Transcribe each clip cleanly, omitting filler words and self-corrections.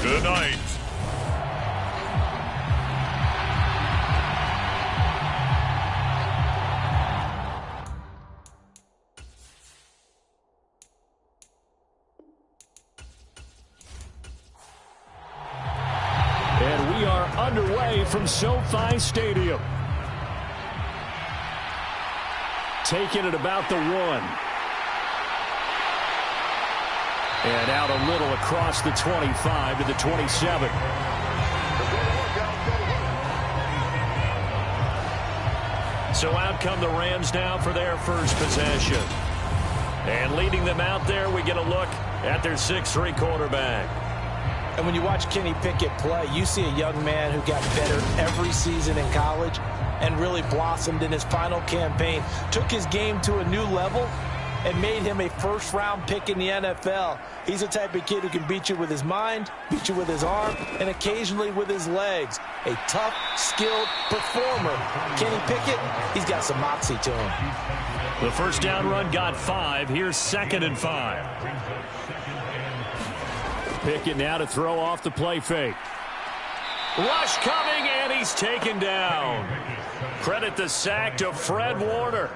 Good night. And we are underway from SoFi Stadium. Taking it about the 1. And out a little across the 25 to the 27. So out come the Rams now for their first possession. And leading them out there, we get a look at their 6'3" quarterback. And when you watch Kenny Pickett play, you see a young man who got better every season in college and really blossomed in his final campaign. Took his game to a new level and made him a first-round pick in the NFL. He's the type of kid who can beat you with his mind, beat you with his arm, and occasionally with his legs. A tough, skilled performer. Kenny Pickett, he's got some moxie to him. The first down run got 5. Here's 2nd and 5. Pickett now to throw off the play fake. Rush coming, and he's taken down. Credit the sack to Fred Warner.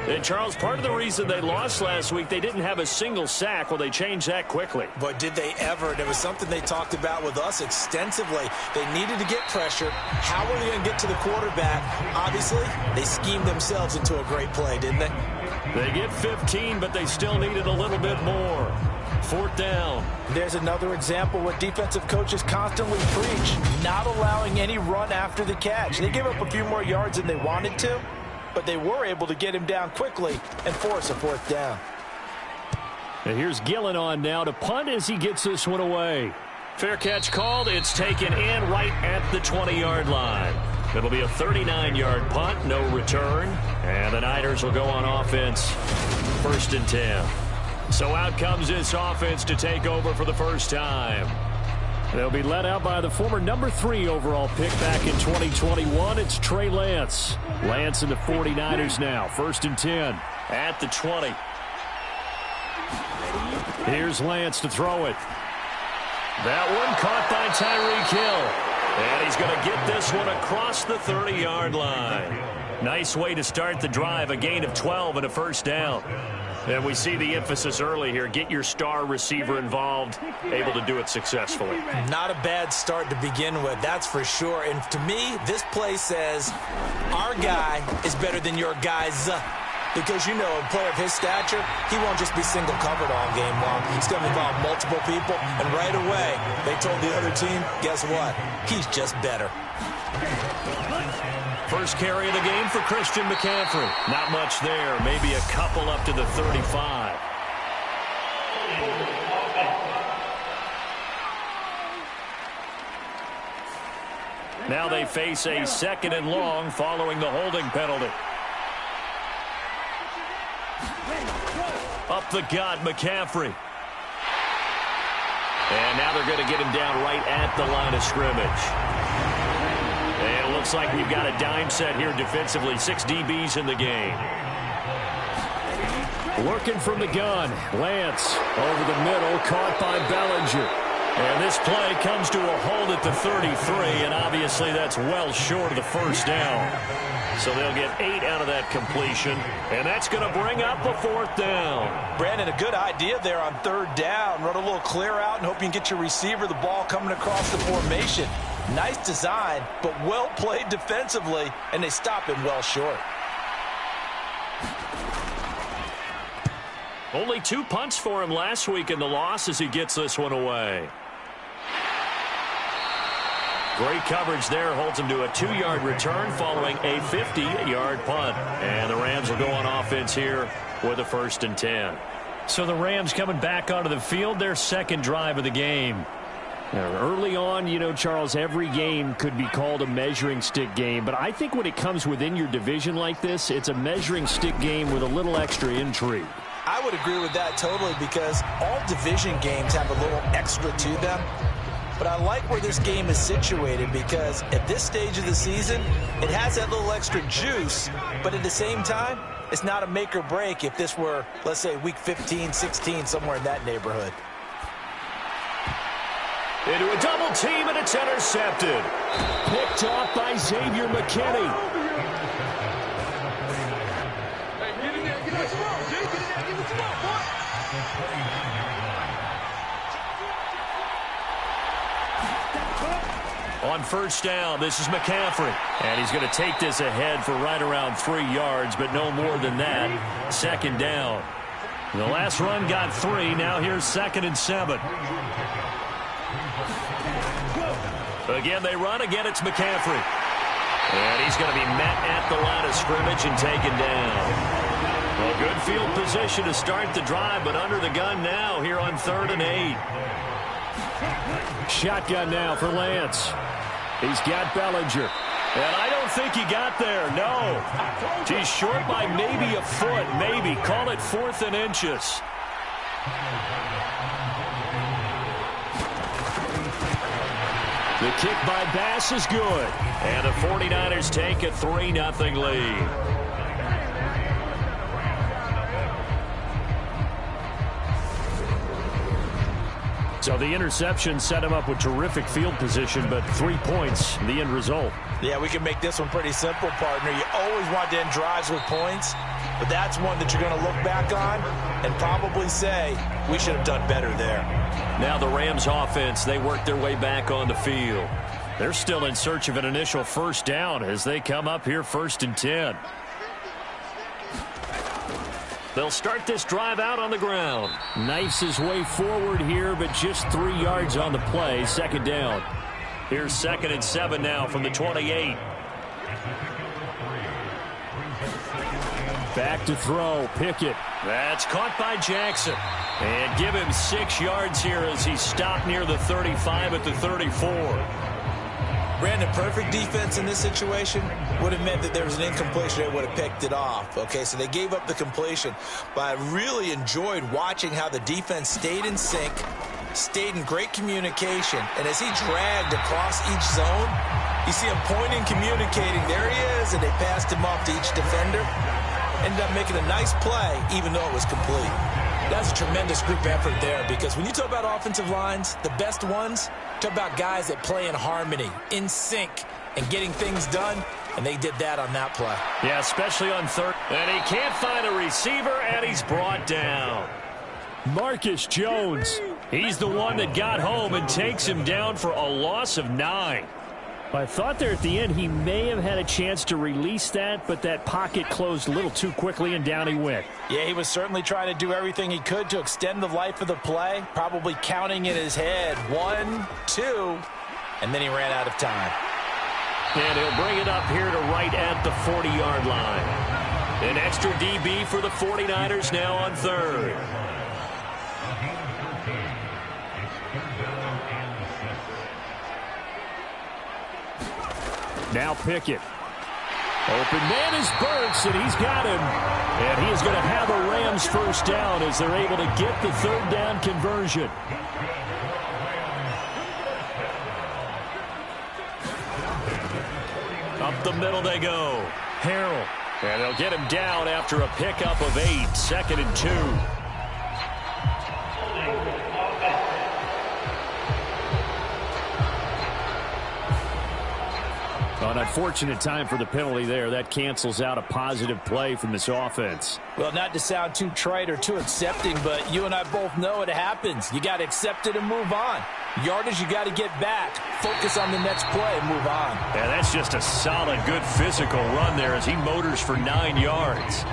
And, Charles, part of the reason they lost last week, they didn't have a single sack. Well, they changed that quickly. But did they ever? And it was something they talked about with us extensively. They needed to get pressure. How were they going to get to the quarterback? Obviously, they schemed themselves into a great play, didn't they? They get 15, but they still needed a little bit more. 4th down. There's another example what defensive coaches constantly preach, not allowing any run after the catch. They gave up a few more yards than they wanted to, but they were able to get him down quickly and force a 4th down. And here's Gillen on now to punt as he gets this one away. Fair catch called. It's taken in right at the 20-yard line. It'll be a 39-yard punt, no return. And the Niners will go on offense, 1st and 10. So out comes this offense to take over for the first time. They'll be led out by the former number 3 overall pick back in 2021. It's Trey Lance. Lance and the 49ers now, 1st and 10 at the 20. Here's Lance to throw it. That one caught by Tyreek Hill. And he's going to get this one across the 30-yard line. Nice way to start the drive, a gain of 12 and a first down. And we see the emphasis early here. Get your star receiver involved, able to do it successfully. Not a bad start to begin with, that's for sure. And to me, this play says our guy is better than your guys. Because, you know, a player of his stature, he won't just be single covered all game long. He's going to involve multiple people. And right away, they told the other team, guess what? He's just better. First carry of the game for Christian McCaffrey. Not much there. Maybe a couple up to the 35. Now they face a 2nd and long following the holding penalty. Up the gut, McCaffrey. And now they're going to get him down right at the line of scrimmage. And it looks like we've got a dime set here defensively. 6 DBs in the game. Working from the gun. Lance over the middle, caught by Bellinger. And this play comes to a hold at the 33, and obviously that's well short of the first down. So they'll get 8 out of that completion, and that's going to bring up a 4th down. Brandon, a good idea there on 3rd down. Run a little clear out and hope you can get your receiver the ball coming across the formation. Nice design, but well played defensively, and they stop him well short. Only 2 punts for him last week in the loss as he gets this one away. Great coverage there, holds him to a 2-yard return following a 50-yard punt. And the Rams will go on offense here with a 1st and 10. So the Rams coming back onto the field, their 2nd drive of the game. Now, early on, you know, Charles, every game could be called a measuring stick game. But I think when it comes within your division like this, it's a measuring stick game with a little extra intrigue. I would agree with that totally because all division games have a little extra to them. But I like where this game is situated because at this stage of the season, it has that little extra juice. But at the same time, it's not a make or break if this were, let's say, week 15, 16, somewhere in that neighborhood. Into a double team, and it's intercepted. Picked off by Xavier McKinney. On first down, this is McCaffrey. And he's going to take this ahead for right around 3 yards, but no more than that. Second down. The last run got 3. Now here's 2nd and 7. Again, they run. Again, it's McCaffrey. And he's going to be met at the line of scrimmage and taken down. A good field position to start the drive, but under the gun now here on 3rd and 8. Shotgun now for Lance. He's got Bellinger. And I don't think he got there, no. He's short by maybe a foot, maybe. Call it 4th and inches. The kick by Bass is good. And the 49ers take a 3-0 lead. So the interception set him up with terrific field position, but 3 points, the end result. Yeah, we can make this one pretty simple, partner. You always want to end drives with points, but that's one that you're going to look back on and probably say, we should have done better there. Now the Rams offense, they work their way back on the field. They're still in search of an initial first down as they come up here 1st and 10. They'll start this drive out on the ground. Knifes his way forward here, but just 3 yards on the play. Second down. Here's 2nd and 7 now from the 28. Back to throw. Pickett. That's caught by Jackson. And give him 6 yards here as he stopped near the 35 at the 34. Brandon, perfect defense in this situation would have meant that there was an incompletion. They would have picked it off. Okay, so they gave up the completion. But I really enjoyed watching how the defense stayed in sync, stayed in great communication. And as he dragged across each zone, you see him pointing, communicating. There he is, and they passed him off to each defender. Ended up making a nice play, even though it was complete. That's a tremendous group effort there, because when you talk about offensive lines, the best ones, talk about guys that play in harmony, in sync, and getting things done, and they did that on that play. Yeah, especially on 3rd. And he can't find a receiver, and he's brought down. Marcus Jones, he's the one that got home and takes him down for a loss of 9. I thought there at the end he may have had a chance to release that, but that pocket closed a little too quickly, and down he went. Yeah, he was certainly trying to do everything he could to extend the life of the play, probably counting in his head 1, 2, and then he ran out of time. And he'll bring it up here to right at the 40-yard line. An extra DB for the 49ers now on 3rd. Now Pickett. Open man is Burks, and he's got him. And he is going to have a Rams first down as they're able to get the 3rd down conversion. Up the middle they go. Harrell. And they'll get him down after a pickup of 8. 2nd and 2. An unfortunate time for the penalty there. That cancels out a positive play from this offense. Well, not to sound too trite or too accepting, but you and I both know it happens. You got to accept it and move on. Yardage, you got to get back. Focus on the next play and move on. Yeah, that's just a solid, good physical run there as he motors for 9 yards.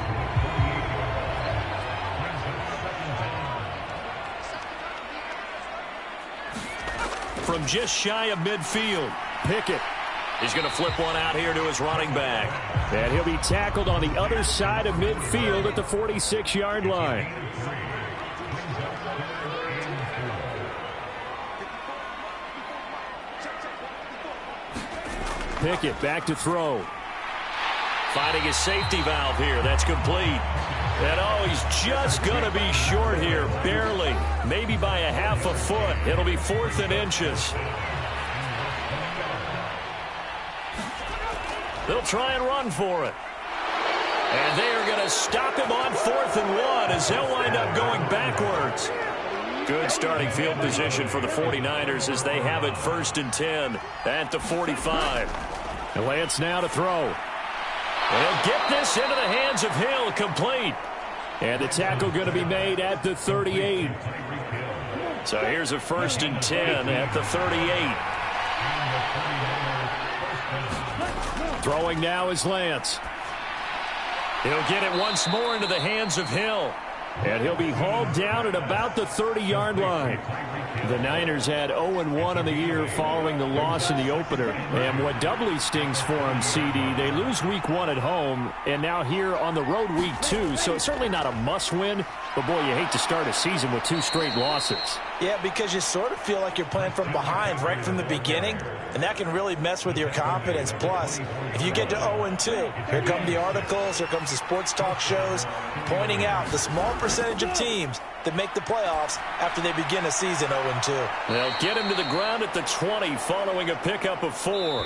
From just shy of midfield, Pickett. He's going to flip one out here to his running back. And he'll be tackled on the other side of midfield at the 46-yard line. Pickett back to throw. Finding his safety valve here. That's complete. And oh, he's just going to be short here. Barely. Maybe by a half a foot. It'll be 4th and inches. They'll try and run for it. And they are going to stop him on 4th and 1 as they'll wind up going backwards. Good starting field position for the 49ers as they have it 1st and 10 at the 45. And Lance now to throw. And he'll get this into the hands of Hill, complete. And the tackle going to be made at the 38. So here's a 1st and 10 at the 38. Throwing now is Lance. He'll get it once more into the hands of Hill. And he'll be hauled down at about the 30-yard line. The Niners had 0-1 on the year following the loss in the opener. And what doubly stings for them, CD, they lose week 1 at home, and now here on the road week 2. So it's certainly not a must-win, but boy, you hate to start a season with 2 straight losses. Yeah, because you sort of feel like you're playing from behind right from the beginning, and that can really mess with your confidence. Plus, if you get to 0-2, here come the articles, here comes the sports talk shows pointing out the small percentage of teams that make the playoffs after they begin a season 0-2. They'll get him to the ground at the 20 following a pickup of 4.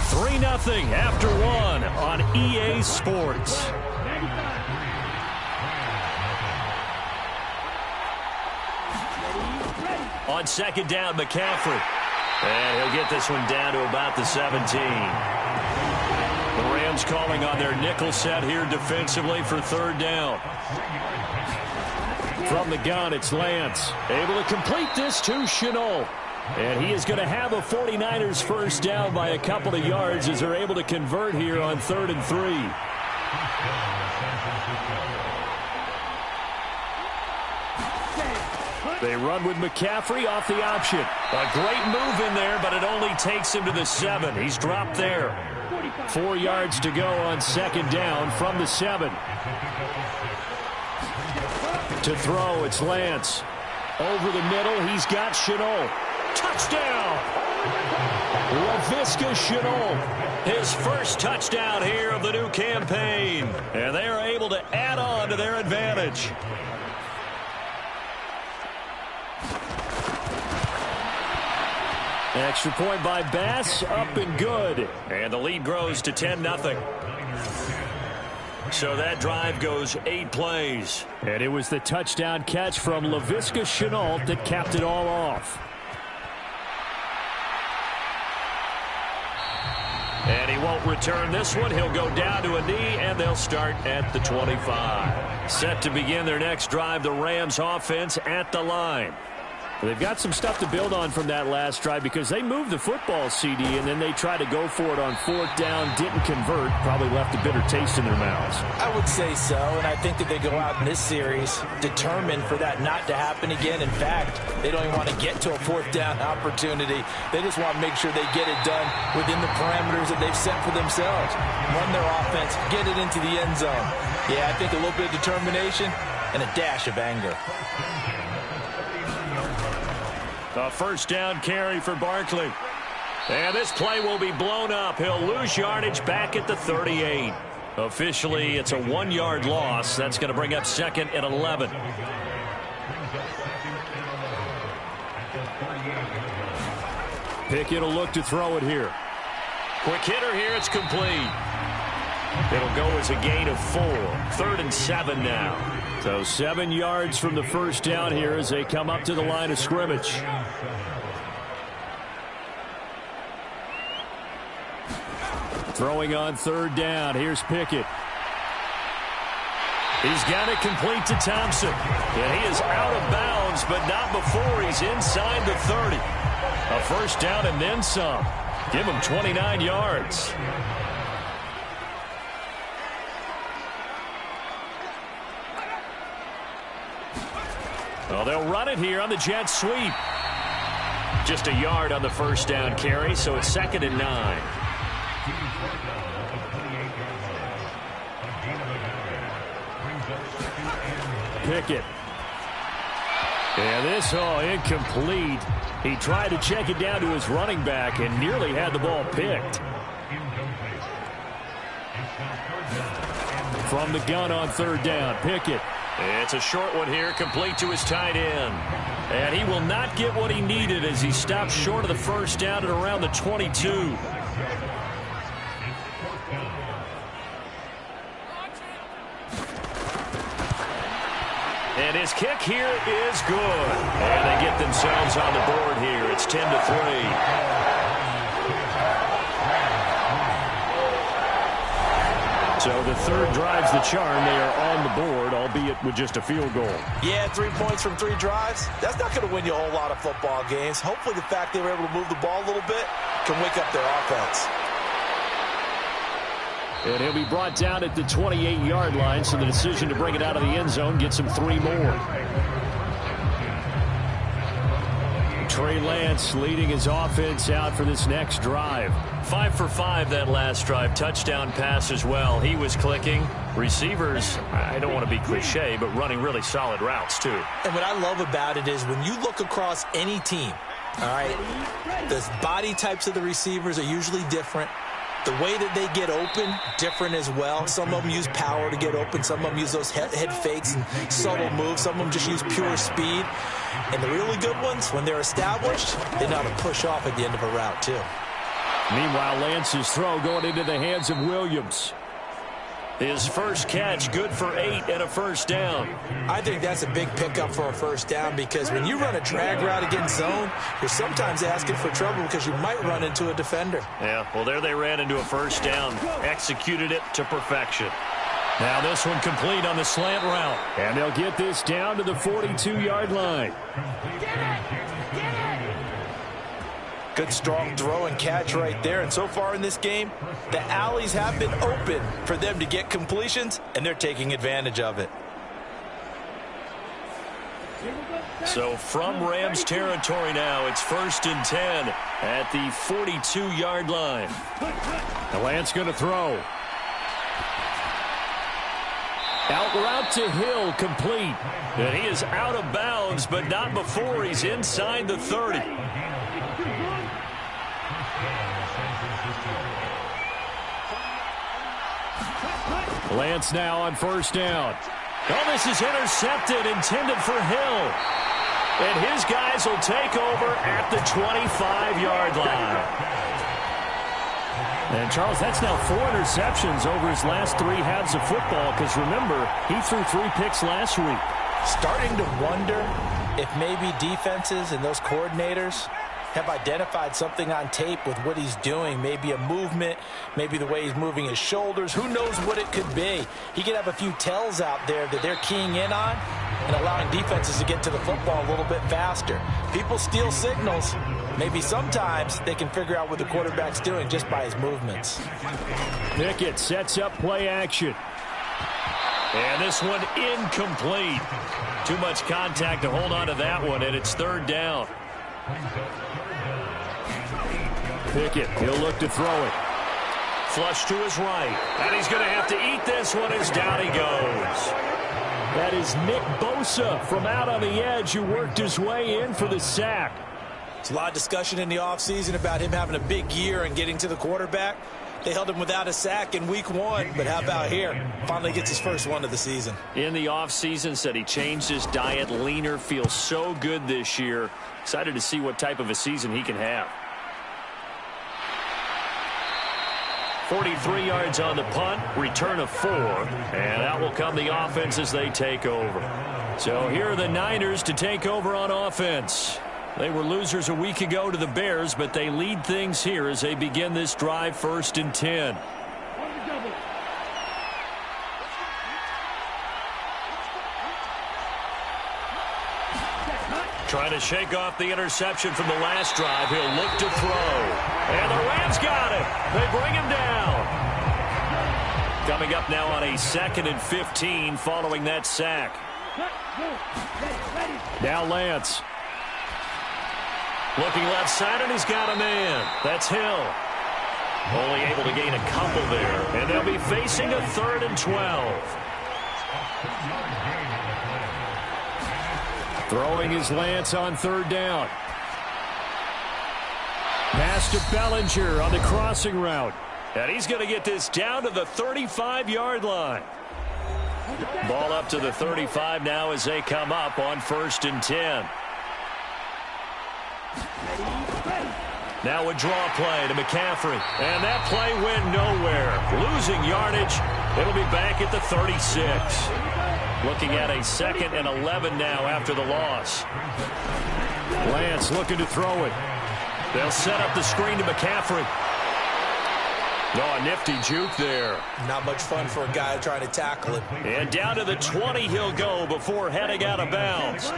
3-0 after 1 on EA Sports. On 2nd down, McCaffrey. And he'll get this one down to about the 17. The Rams calling on their nickel set here defensively for 3rd down. From the gun, it's Lance. Able to complete this to Chenault. And he is going to have a 49ers 1st down by a couple of yards as they're able to convert here on 3rd and 3. They run with McCaffrey off the option. A great move in there, but it only takes him to the 7. He's dropped there. 4 yards to go on 2nd down from the 7. To throw, it's Lance. Over the middle, he's got Chenault. Touchdown! Laviska Chenault. His first touchdown here of the new campaign. And they are able to add on to their advantage. Extra point by Bass, up and good. And the lead grows to 10-0. So that drive goes 8 plays. And it was the touchdown catch from Laviska Chenault that capped it all off. And he won't return this one. He'll go down to a knee, and they'll start at the 25. Set to begin their next drive, the Rams offense at the line. They've got some stuff to build on from that last drive because they moved the football, CD, and then they tried to go for it on 4th down, didn't convert, probably left a bitter taste in their mouths. I would say so, and I think that they go out in this series determined for that not to happen again. In fact, they don't even want to get to a 4th down opportunity. They just want to make sure they get it done within the parameters that they've set for themselves. Run their offense, get it into the end zone. Yeah, I think a little bit of determination and a dash of anger. A 1st down carry for Barkley. And this play will be blown up. He'll lose yardage back at the 38. Officially, it's a 1-yard loss. That's going to bring up 2nd and 11. Pickett will look to throw it here. Quick hitter here. It's complete. It'll go as a gain of 4. 3rd and 7 now. So 7 yards from the 1st down here as they come up to the line of scrimmage. Throwing on 3rd down. Here's Pickett. He's got it complete to Thompson. And he is out of bounds, but not before he's inside the 30. A 1st down and then some. Give him 29 yards. Well, they'll run it here on the jet sweep. Just a yard on the 1st down carry, so it's 2nd and 9. Pickett. And this, incomplete. He tried to check it down to his running back and nearly had the ball picked. From the gun on 3rd down, Pickett. It's a short one here, complete to his tight end. And he will not get what he needed as he stops short of the 1st down at around the 22. And his kick here is good. And they get themselves on the board here. It's 10-3. So the third drives the charm. They are on the board, albeit with just a field goal. Yeah, 3 points from 3 drives. That's not going to win you a whole lot of football games. Hopefully the fact they were able to move the ball a little bit can wake up their offense. And he'll be brought down at the 28-yard line, so the decision to bring it out of the end zone gets him 3 more. Trey Lance leading his offense out for this next drive. 5 for 5 that last drive. Touchdown pass as well. He was clicking. Receivers, I don't want to be cliche, but running really solid routes too. And what I love about it is when you look across any team, all right, the body types of the receivers are usually different. The way that they get open, different as well. Some of them use power to get open. Some of them use those head fakes and subtle moves. Some of them just use pure speed. And the really good ones, when they're established, they know how to push off at the end of a route, too. Meanwhile, Lance's throw going into the hands of Williams. His first catch, good for 8 and a first down. I think that's a big pickup for a first down because when you run a drag route against zone, you're sometimes asking for trouble because you might run into a defender. Yeah, well, there they ran into a first down. Executed it to perfection. Now this one complete on the slant route. And they'll get this down to the 42-yard line. Good strong throw and catch right there. And so far in this game, the alleys have been open for them to get completions, and they're taking advantage of it. So from Rams territory now, it's 1st and 10 at the 42-yard line. The Lance going to throw. Out route to Hill, complete. And he is out of bounds, but not before he's inside the 30. Lance now on first down. Oh, this is intercepted, intended for Hill. And his guys will take over at the 25-yard line. And, Charles, that's now 4 interceptions over his last 3 halves of football because, remember, he threw 3 picks last week. Starting to wonder if maybe defenses and those coordinators have identified something on tape with what he's doing. Maybe a movement, maybe the way he's moving his shoulders. Who knows what it could be? He could have a few tells out there that they're keying in on and allowing defenses to get to the football a little bit faster. People steal signals. Maybe sometimes they can figure out what the quarterback's doing just by his movements. Pickett sets up play action. And this one incomplete. Too much contact to hold on to that one, and it's 3rd down. Pickett, he'll look to throw it. Flush to his right. And he's going to have to eat this one as down he goes. That is Nick Bosa from out on the edge who worked his way in for the sack. There's a lot of discussion in the offseason about him having a big year and getting to the quarterback. They held him without a sack in week 1, but how about here? Finally gets his first one of the season. In the offseason, said he changed his diet, leaner, feels so good this year. Excited to see what type of a season he can have. 43 yards on the punt, return of 4, and out will come the offense as they take over. So here are the Niners to take over on offense. They were losers a week ago to the Bears, but they lead things here as they begin this drive 1st and 10. Trying to shake off the interception from the last drive. He'll look to throw. And the Rams got it. They bring him down. Coming up now on a 2nd and 15 following that sack. Now Lance. Looking left side, and he's got a man. That's Hill. Only able to gain a couple there. And they'll be facing a 3rd and 12. Throwing his Lance on 3rd down. Pass to Bellinger on the crossing route. And he's going to get this down to the 35-yard line. Ball up to the 35 now as they come up on 1st and 10. Now a draw play to McCaffrey. And that play went nowhere. Losing yardage. It'll be back at the 36. Looking at a 2nd and 11 now after the loss. Lance looking to throw it. They'll set up the screen to McCaffrey. Oh, a nifty juke there. Not much fun for a guy trying to tackle it. And down to the 20 he'll go before heading out of bounds.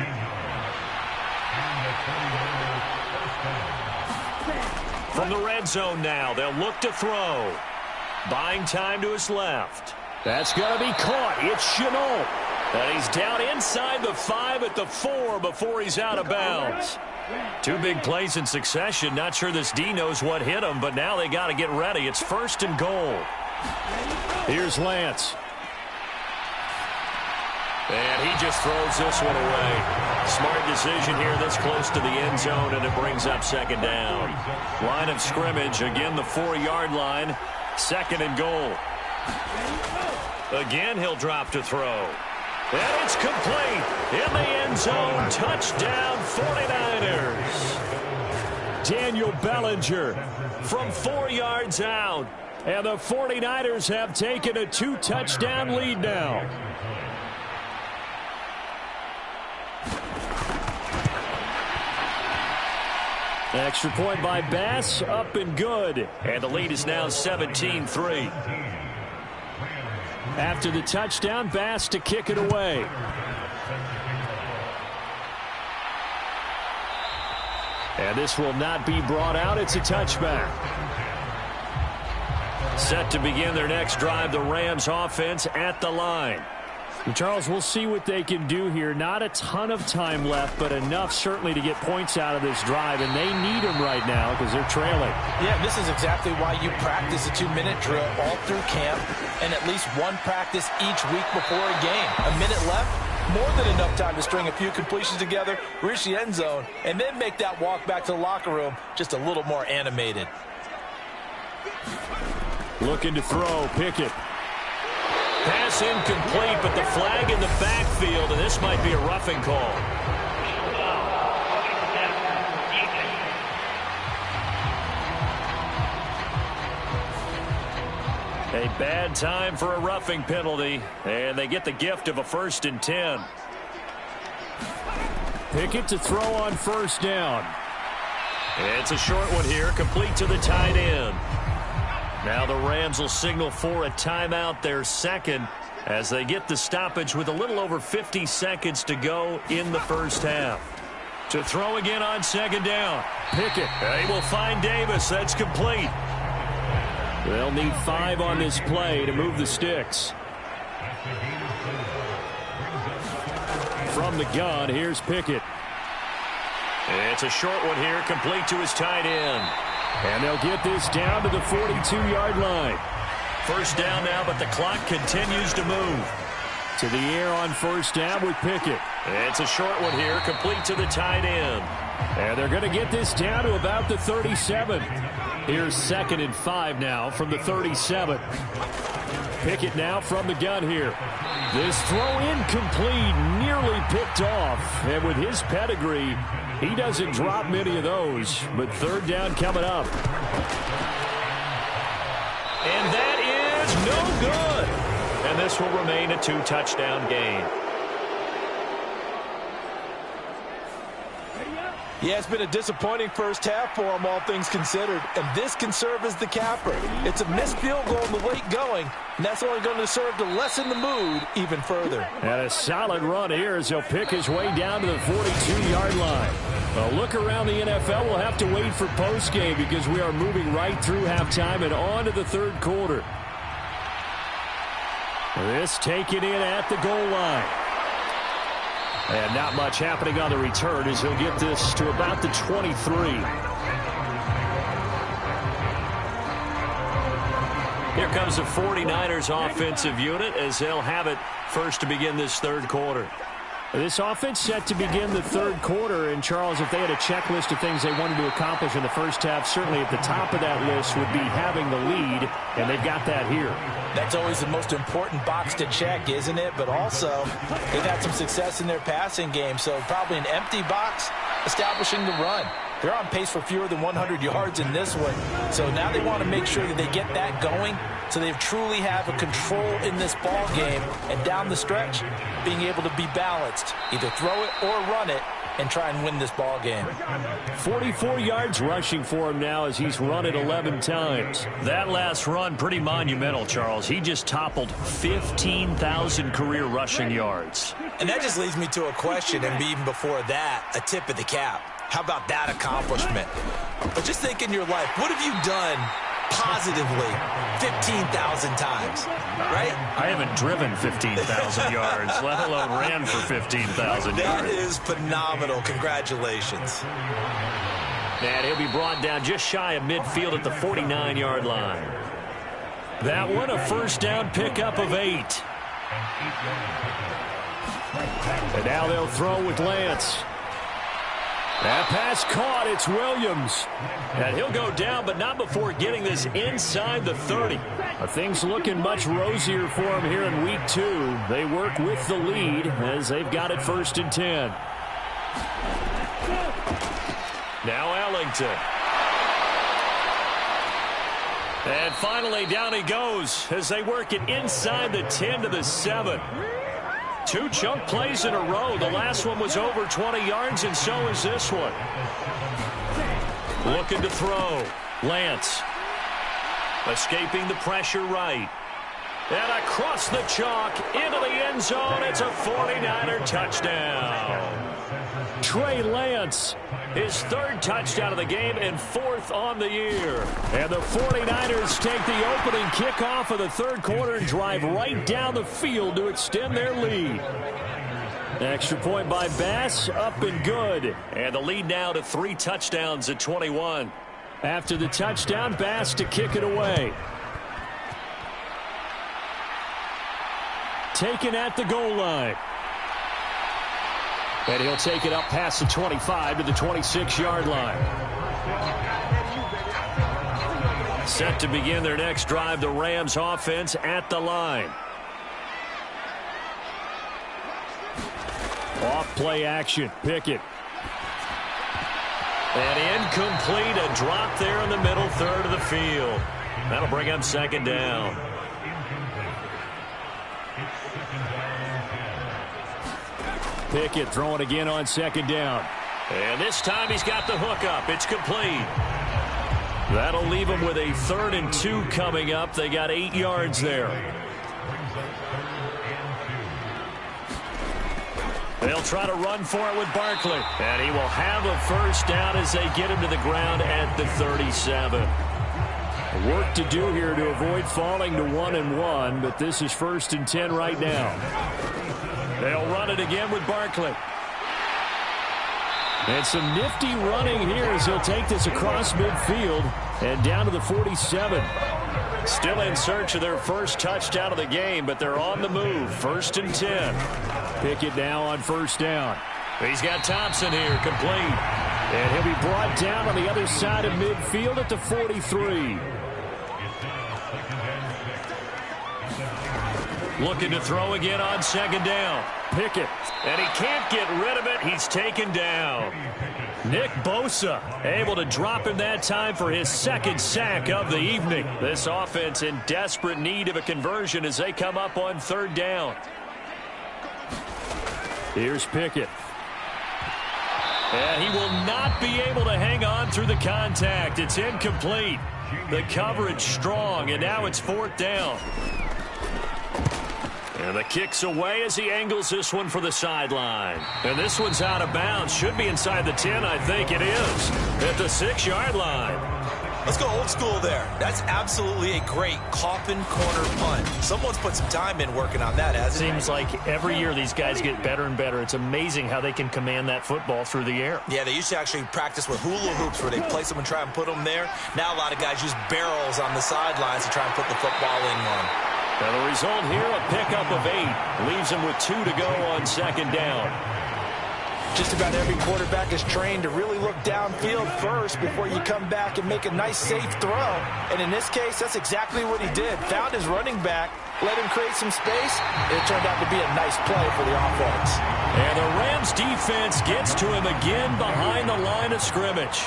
From the red zone now, they'll look to throw. Buying time to his left. That's going to be caught. It's Chenault. And he's down inside the 5 at the 4 before he's out of bounds. 2 big plays in succession. Not sure this D knows what hit him, but now they got to get ready. It's 1st and goal. Here's Lance. And he just throws this one away. Smart decision here this close to the end zone, and it brings up 2nd down. Line of scrimmage, again the 4-yard line. 2nd and goal. Again, he'll drop to throw. And it's complete. In the end zone, touchdown 49ers. Daniel Bellinger From 4 yards out. and the 49ers have taken a 2-touchdown lead now. Extra point by Bass, up and good. And the lead is now 17-3. After the touchdown, Bass to kick it away. And this will not be brought out. It's a touchback. Set to begin their next drive, the Rams offense at the line. And Charles, we'll see what they can do here. Not a ton of time left, but enough certainly to get points out of this drive, and they need them right now because they're trailing. Yeah, this is exactly why you practice a 2-minute drill all through camp and at least one practice each week before a game. A minute left, more than enough time to string a few completions together, reach the end zone, and then make that walk back to the locker room just a little more animated. Looking to throw, Pickett. Pass incomplete, but the flag in the backfield, and this might be a roughing call. A bad time for a roughing penalty, and they get the gift of a 1st and 10. Pickett to throw on 1st down. It's a short one here, complete to the tight end. Now the Rams will signal for a timeout, their 2nd, as they get the stoppage with a little over 50 seconds to go in the 1st half. To throw again on 2nd down. Pickett. They will find Davis. That's complete. They'll need 5 on this play to move the sticks. From the gun, here's Pickett. It's a short one here, complete to his tight end. And they'll get this down to the 42-yard line. 1st down now, but the clock continues to move. To the air on 1st down with Pickett. It's a short one here, complete to the tight end. And they're going to get this down to about the 37. Here's 2nd and 5 now from the 37. Pickett now from the gun here. This throw incomplete, nearly picked off. And with his pedigree, he doesn't drop many of those. But 3rd down coming up. And that is no good. And this will remain a 2-touchdown game. Yeah, it's been a disappointing 1st half for him, all things considered. And this can serve as the capper. It's a missed field goal in the late going, and that's only going to serve to lessen the mood even further. And a solid run here as he'll pick his way down to the 42-yard line. A look around the NFL. We'll have to wait for postgame because we are moving right through halftime and on to the 3rd quarter. This taken in at the goal line. And not much happening on the return as he'll get this to about the 23. Here comes the 49ers offensive unit as they'll have it first to begin this 3rd quarter. This offense set to begin the 3rd quarter. And, Charles, if they had a checklist of things they wanted to accomplish in the 1st half, certainly at the top of that list would be having the lead, and they've got that here. That's always the most important box to check, isn't it? But also, they've had some success in their passing game, so probably an empty box establishing the run. They're on pace for fewer than 100 yards in this one. So now they want to make sure that they get that going so they truly have a control in this ball game. And down the stretch, being able to be balanced, either throw it or run it, and try and win this ball game. 44 yards rushing for him now as he's run it 11 times. That last run, pretty monumental, Charles. He just toppled 15,000 career rushing yards. And that just leads me to a question, and even before that, a tip of the cap. How about that accomplishment? But just think in your life, what have you done positively 15,000 times, right? I haven't driven 15,000 yards, let alone ran for 15,000 yards. That is phenomenal. Congratulations. And he'll be brought down just shy of midfield at the 49-yard line. That one, a first down pickup of 8. And now they'll throw with Lance. That pass caught. It's Williams. And he'll go down, but not before getting this inside the 30. Things looking much rosier for him here in week 2. They work with the lead as they've got it 1st and 10. Now Ellington. And finally down he goes as they work it inside the 10 to the 7. 2 chunk plays in a row. The last one was over 20 yards, and so is this one. Looking to throw. Lance. Escaping the pressure right. And across the chalk into the end zone. It's a 49er touchdown. Trey Lance, his 3rd touchdown of the game and 4th on the year. And the 49ers take the opening kickoff of the 3rd quarter and drive right down the field to extend their lead. Extra point by Bass, up and good. And the lead now to 3 touchdowns at 21. After the touchdown, Bass to kick it away. Taken at the goal line. And he'll take it up past the 25 to the 26-yard line. Set to begin their next drive, the Rams offense at the line. Off play action, Pickett. And incomplete, a drop there in the middle third of the field. That'll bring up 2nd down. Pickett throwing again on 2nd down. And this time he's got the hook up. It's complete. That'll leave him with a 3rd and 2 coming up. They got 8 yards there. They'll try to run for it with Barkley. And he will have a first down as they get him to the ground at the 37. Work to do here to avoid falling to 1-1, but this is 1st and 10 right now. They'll run it again with Barkley. And some nifty running here as he'll take this across midfield and down to the 47. Still in search of their 1st touchdown of the game, but they're on the move. 1st and 10. Pickett now on 1st down. He's got Thompson here, complete. And he'll be brought down on the other side of midfield at the 43. Looking to throw again on 2nd down. Pickett. And he can't get rid of it. He's taken down. Nick Bosa able to drop him that time for his 2nd sack of the evening. This offense in desperate need of a conversion as they come up on 3rd down. Here's Pickett. And he will not be able to hang on through the contact. It's incomplete. The coverage strong, and now it's 4th down. And the kick's away as he angles this one for the sideline. And this one's out of bounds. Should be inside the 10, I think it is. At the 6-yard line. Let's go old school there. That's absolutely a great coffin corner punt. Someone's put some time in working on that, hasn't it? Seems like every year these guys get better and better. It's amazing how they can command that football through the air. Yeah, they used to actually practice with hula hoops where they place them and try and put them there. Now a lot of guys use barrels on the sidelines to try and put the football in one. And the result here, a pickup of 8. Leaves him with 2 to go on 2nd down. Just about every quarterback is trained to really look downfield first before you come back and make a nice, safe throw. And in this case, that's exactly what he did. Found his running back, let him create some space, and it turned out to be a nice play for the offense. And the Rams defense gets to him again behind the line of scrimmage.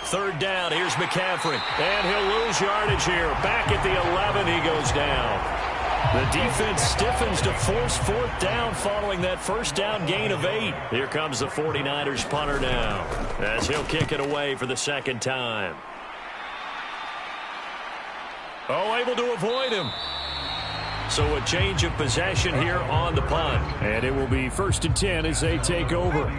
Third down, here's McCaffrey. And he'll lose yardage here. Back at the 11, he goes down. The defense stiffens to force fourth down following that first down gain of 8. Here comes the 49ers punter now, as he'll kick it away for the second time. Oh, able to avoid him. So a change of possession here on the punt. And it will be 1st and 10 as they take over.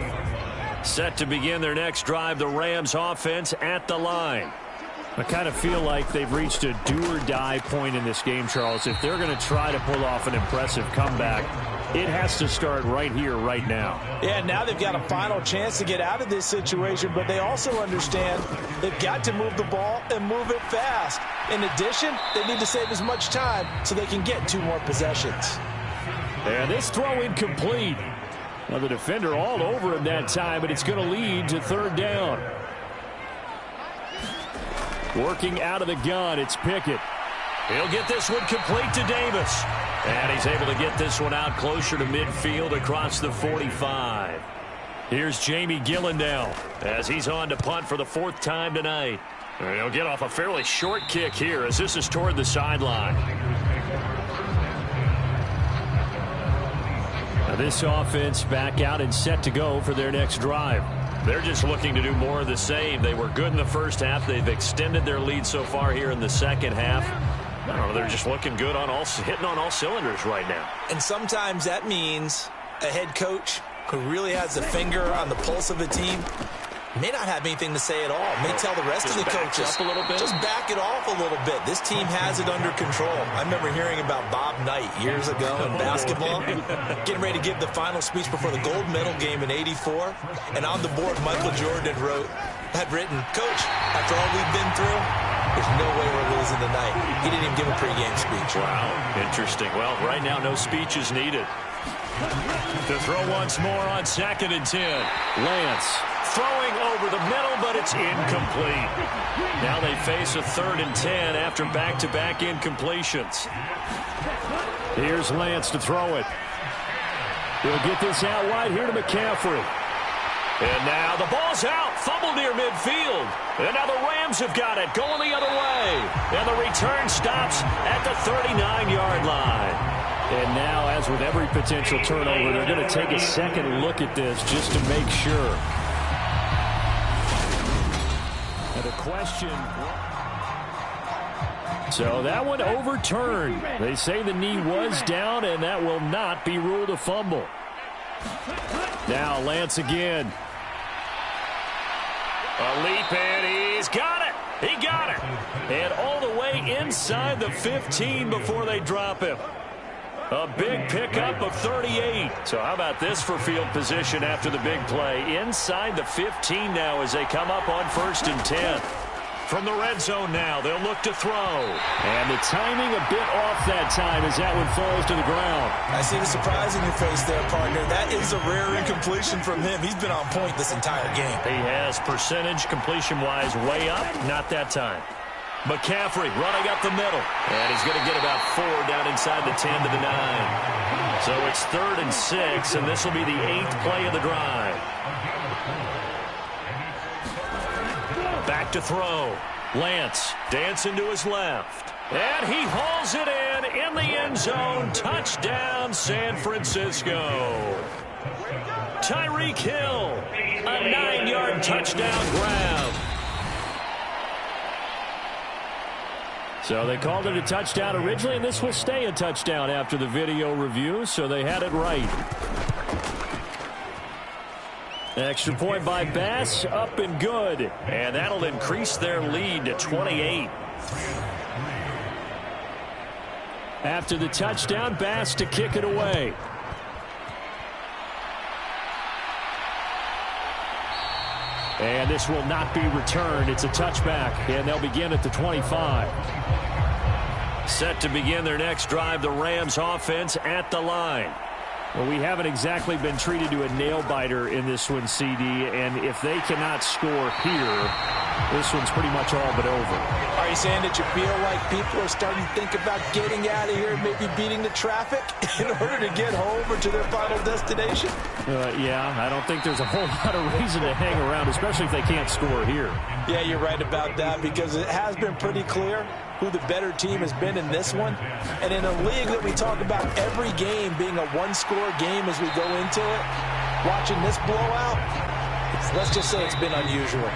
Set to begin their next drive, the Rams offense at the line. I kind of feel like they've reached a do-or-die point in this game, Charles. If they're going to try to pull off an impressive comeback, it has to start right here, right now. Yeah, now they've got a final chance to get out of this situation, but they also understand they've got to move the ball and move it fast. In addition, they need to save as much time so they can get 2 more possessions. And this throw incomplete. Well, the defender all over him that time, but it's going to lead to 3rd down. Working out of the gun, it's Pickett. He'll get this one complete to Davis. And he's able to get this one out closer to midfield across the 45. Here's Jamie Gillen now as he's on to punt for the 4th time tonight. And he'll get off a fairly short kick here as this is toward the sideline. Now this offense back out and set to go for their next drive. They're just looking to do more of the same. They were good in the first half. They've extended their lead so far here in the second half. I don't know, they're just looking good on hitting on all cylinders right now. And sometimes that means a head coach who really has a finger on the pulse of a team may not have anything to say at all. May tell the rest of the coaches, up a little bit. Just back it off a little bit. This team has it under control. I remember hearing about Bob Knight years ago in basketball, getting ready to give the final speech before the gold medal game in '84. And on the board, Michael Jordan had written, "Coach, after all we've been through, there's no way we're losing tonight." He didn't even give a pregame speech. Wow, interesting. Well, right now, no speech is needed. To throw once more on 2nd and 10. Lance throwing over the middle, but it's incomplete. Now they face a 3rd and 10 after back-to-back incompletions. Here's Lance to throw it. He'll get this out wide here to McCaffrey. And now the ball's out. Fumble near midfield. And now the Rams have got it, going the other way. And the return stops at the 39-yard line. And now, as with every potential turnover, they're going to take a second look at this just to make sure. And a question. So that one overturned. They say the knee was down, and that will not be ruled a fumble. Now Lance again. A leap, and he's got it. He got it. And all the way inside the 15 before they drop him. A big pickup of 38. So how about this for field position after the big play? Inside the 15 now as they come up on 1st and 10. From the red zone now, they'll look to throw. And the timing a bit off that time as that one falls to the ground. I see the surprise in your face there, partner. That is a rare incompletion from him. He's been on point this entire game. He has percentage completion-wise way up. Not that time. McCaffrey running up the middle. And he's going to get about 4 down inside the 10 to the 9. So it's 3rd and 6, and this will be the 8th play of the drive. Back to throw. Lance dancing to his left. And he hauls it in the end zone. Touchdown, San Francisco. Tyreek Hill, a 9-yard touchdown grab. So they called it a touchdown originally, and this will stay a touchdown after the video review, so they had it right. Extra point by Bass, up and good. And that'll increase their lead to 28. After the touchdown, Bass to kick it away. And this will not be returned. It's a touchback, and they'll begin at the 25. Set to begin their next drive, the Rams offense at the line. Well, we haven't exactly been treated to a nail-biter in this one, CD, and if they cannot score here, this one's pretty much all but over. Are you saying that you feel like people are starting to think about getting out of here and maybe beating the traffic in order to get home or to their final destination? Yeah, I don't think there's a whole lot of reason to hang around, especially if they can't score here. Yeah, you're right about that, because it has been pretty clear who the better team has been in this one. And in a league that we talk about every game being a one-score game as we go into it, watching this blowout, let's just say it's been unusual.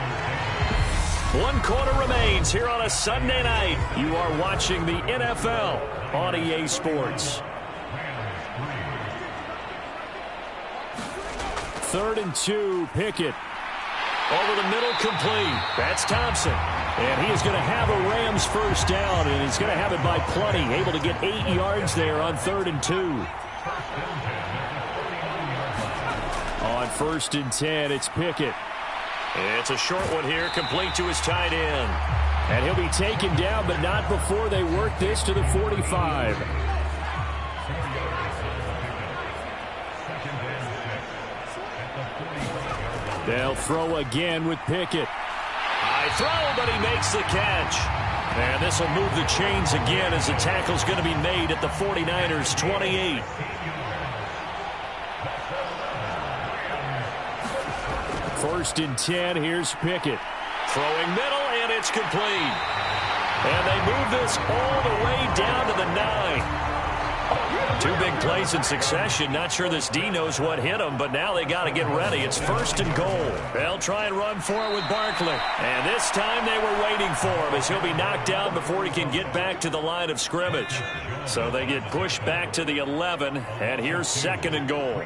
1 quarter remains here on a Sunday night. You are watching the NFL on EA Sports. 3rd and 2, Pickett. Over the middle, complete. That's Thompson. And he is going to have a Rams first down, and he's going to have it by plenty. Able to get 8 yards there on 3rd and 2. On 1st and 10, it's Pickett. It's a short one here, complete to his tight end. And he'll be taken down, but not before they work this to the 45. They'll throw again with Pickett. High throw, but he makes the catch. And this will move the chains again as the tackle's going to be made at the 49ers' 28. First and 10, here's Pickett. Throwing middle, and it's complete. And they move this all the way down to the 9. 2 big plays in succession. Not sure this D knows what hit him, but now they got to get ready. It's 1st and goal. They'll try and run for it with Barkley. And this time they were waiting for him as he'll be knocked down before he can get back to the line of scrimmage. So they get pushed back to the 11, and here's 2nd and goal.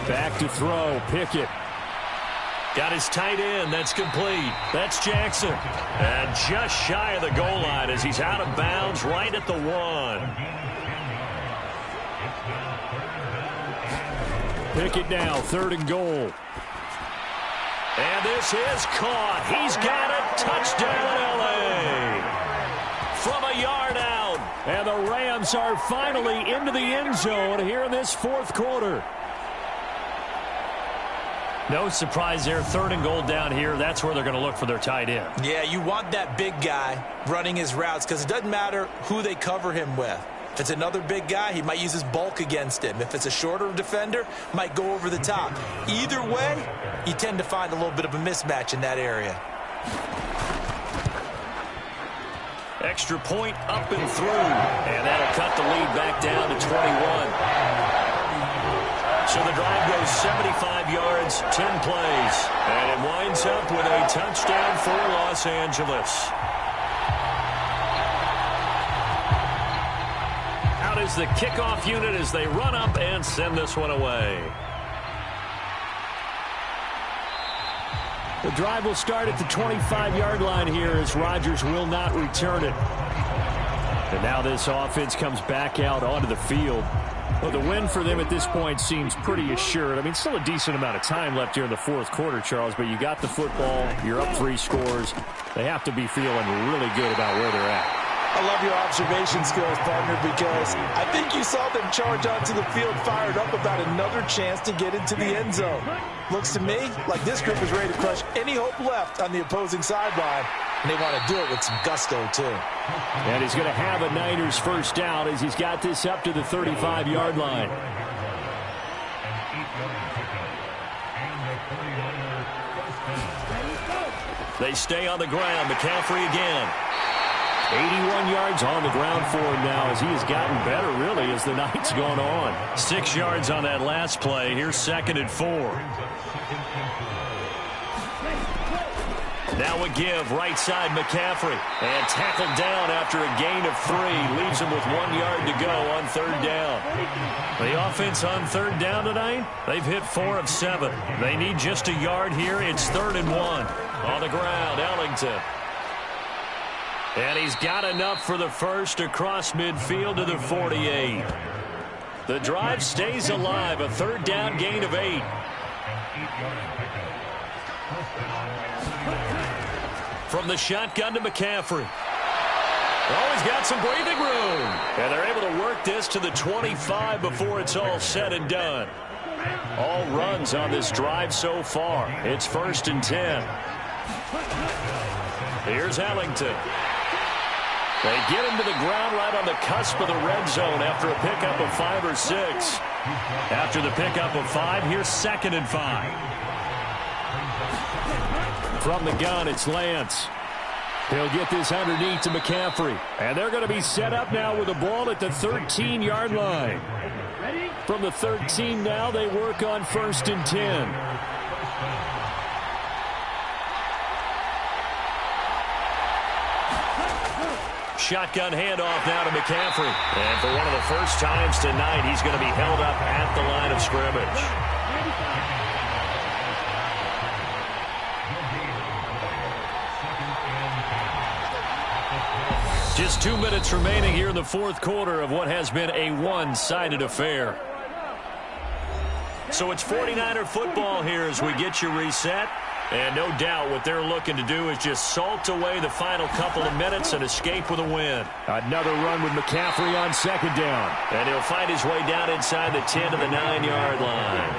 Back to throw, Pickett. Got his tight end. That's complete. That's Jackson. And just shy of the goal line as he's out of bounds right at the 1. Pickett now, 3rd and goal. And this is caught. He's got it. Touchdown, L.A. From a yard out. And the Rams are finally into the end zone here in this 4th quarter. No surprise there. 3rd and goal down here. That's where they're going to look for their tight end. Yeah, you want that big guy running his routes because it doesn't matter who they cover him with. If it's another big guy, he might use his bulk against him. If it's a shorter defender, might go over the top. Either way, you tend to find a little bit of a mismatch in that area. Extra point up and through. And that'll cut the lead back down to 21. So the drive goes 75 yards, 10 plays. And it winds up with a touchdown for Los Angeles. Out is the kickoff unit as they run up and send this one away. The drive will start at the 25-yard line here as Rodgers will not return it. And now this offense comes back out onto the field. Well, the win for them at this point seems pretty assured. I mean, still a decent amount of time left here in the 4th quarter, Charles, but you got the football, you're up 3 scores. They have to be feeling really good about where they're at. I love your observation skills, partner, because I think you saw them charge onto the field fired up about another chance to get into the end zone. Looks to me like this group is ready to crush any hope left on the opposing sideline, and they want to do it with some gusto, too. And he's going to have a Niners first down as he's got this up to the 35-yard line. They stay on the ground. McCaffrey again. 81 yards on the ground for him now as he has gotten better, really, as the night's gone on. 6 yards on that last play. Here's 2nd and 4. Now a give, right side McCaffrey. And tackled down after a gain of 3. Leaves him with 1 yard to go on 3rd down. The offense on 3rd down tonight, they've hit 4 of 7. They need just a yard here. It's 3rd and 1. On the ground, Ellington. And he's got enough for the first across midfield to the 48. The drive stays alive. A 3rd down gain of 8. From the shotgun to McCaffrey. Oh, he's got some breathing room. And they're able to work this to the 25 before it's all said and done. All runs on this drive so far. It's 1st and 10. Here's Ellington. They get him to the ground right on the cusp of the red zone after a pickup of 5 or 6. After the pickup of 5, here's 2nd and 5. From the gun, it's Lance. He'll get this underneath to McCaffrey. And they're going to be set up now with the ball at the 13-yard line. From the 13 now, they work on 1st and 10. Shotgun handoff now to McCaffrey. And for one of the first times tonight, he's going to be held up at the line of scrimmage. Just 2 minutes remaining here in the 4th quarter of what has been a one-sided affair. So it's 49er football here as we get you reset. And no doubt what they're looking to do is just salt away the final couple of minutes and escape with a win. Another run with McCaffrey on 2nd down. And he'll find his way down inside the 10 to the 9-yard line.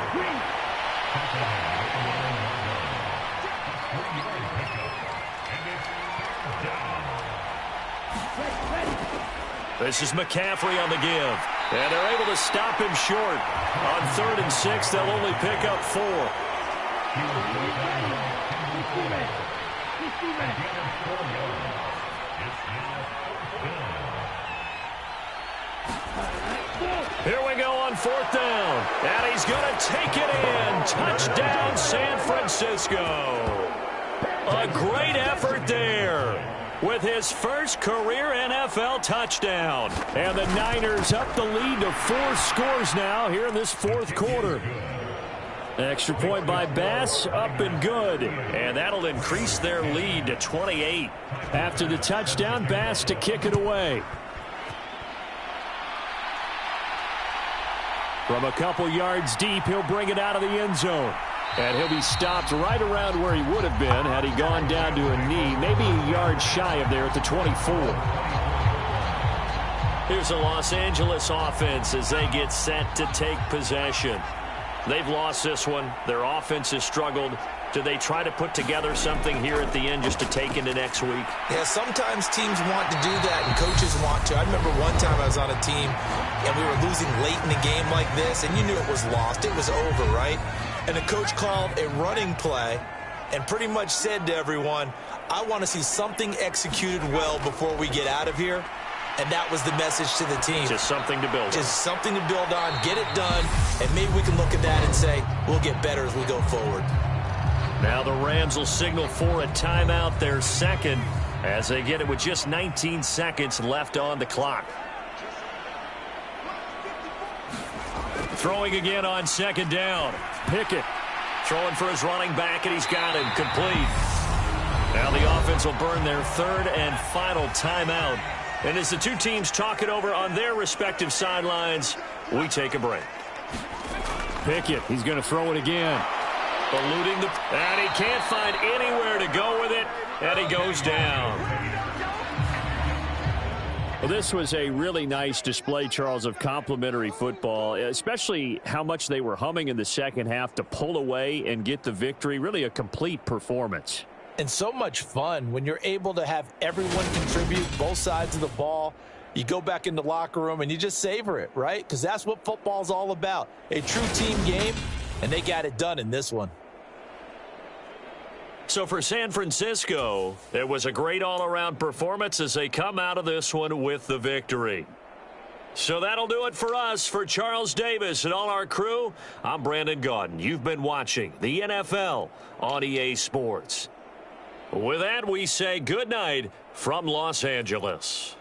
This is McCaffrey on the give. And they're able to stop him short. On 3rd and 6, they'll only pick up 4. Here we go on 4th down. And he's going to take it in. Touchdown, San Francisco. A great effort there with his first career NFL touchdown. And the Niners up the lead to 4 scores now here in this 4th quarter. Extra point by Bass, up and good. And that'll increase their lead to 28. After the touchdown, Bass to kick it away. From a couple yards deep, he'll bring it out of the end zone. And he'll be stopped right around where he would have been had he gone down to a knee, maybe a yard shy of there at the 24. Here's the Los Angeles offense as they get set to take possession. They've lost this one. Their offense has struggled. Do they try to put together something here at the end just to take into next week? Yeah, sometimes teams want to do that and coaches want to. I remember one time I was on a team and we were losing late in the game like this, and you knew it was lost. It was over, right? And the coach called a running play and pretty much said to everyone, I want to see something executed well before we get out of here. And that was the message to the team. Just something to build on. Just something to build on, get it done, and maybe we can look at that and say, we'll get better as we go forward. Now the Rams will signal for a timeout, their 2nd, as they get it with just 19 seconds left on the clock. Throwing again on 2nd down. Pickett throwing for his running back, and he's got him complete. Now the offense will burn their 3rd and final timeout. And as the two teams talk it over on their respective sidelines, we take a break. Pickett, he's going to throw it again. Eluding the... And he can't find anywhere to go with it, and he goes down. Well, this was a really nice display, Charles, of complimentary football, especially how much they were humming in the second half to pull away and get the victory. Really a complete performance. And so much fun when you're able to have everyone contribute, both sides of the ball. You go back in the locker room and you just savor it, right? Because that's what football's all about. A true team game, and they got it done in this one. So for San Francisco, it was a great all-around performance as they come out of this one with the victory. So that'll do it for us. For Charles Davis and all our crew, I'm Brandon Gaudin. You've been watching the NFL on EA Sports. With that, we say good night from Los Angeles.